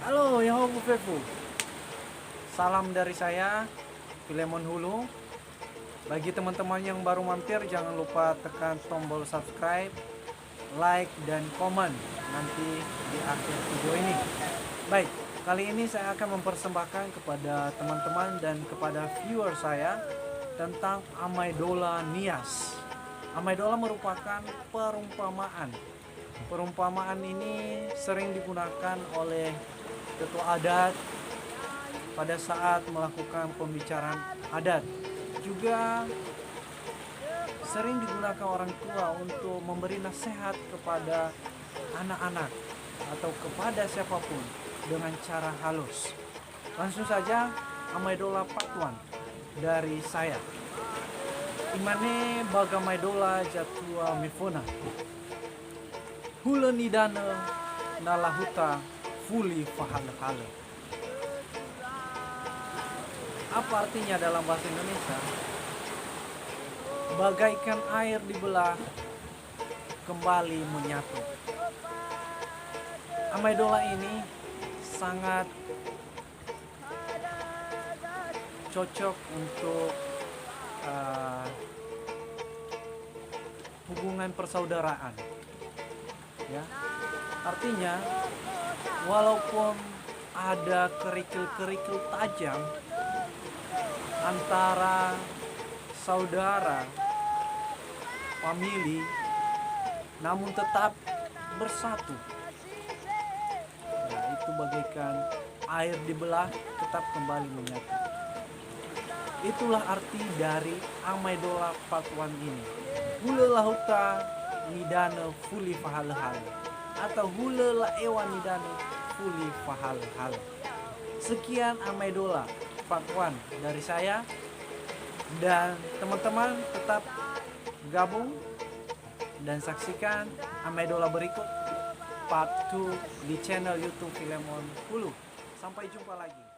Halo, Yahobu Fefu. Salam dari saya, Filemon Hulu. Bagi teman-teman yang baru mampir, jangan lupa tekan tombol subscribe, like, dan komen nanti di akhir video ini. Baik, kali ini saya akan mempersembahkan kepada teman-teman dan kepada viewer saya tentang Amaidola Nias. Amaidola merupakan perumpamaan. Perumpamaan ini sering digunakan oleh ketua adat pada saat melakukan pembicaraan adat. Juga sering digunakan orang tua untuk memberi nasihat kepada anak-anak atau kepada siapapun dengan cara halus. Langsung saja, Amaidola Part 1 dari saya. Imane baga Maidola jatua mifona. Hula nidana nalahuta fuli fahala-hala. Apa artinya dalam bahasa Indonesia? Bagaikan air dibelah, kembali menyatu. Amaidola ini sangat cocok untuk hubungan persaudaraan. Ya, artinya walaupun ada kerikil-kerikil tajam antara saudara, famili, namun tetap bersatu. Nah, itu bagaikan air dibelah, tetap kembali menyatu. Itulah arti dari Amaidola Part 1 ini. Hula lahuta midana fuli fahala-hala, atau hula laewa midana fuli fahala-hala. Sekian Amaidola Part 1 dari saya, dan teman-teman tetap gabung dan saksikan Amaidola berikut Part 2 di channel YouTube Filemon Hulu. Sampai jumpa lagi.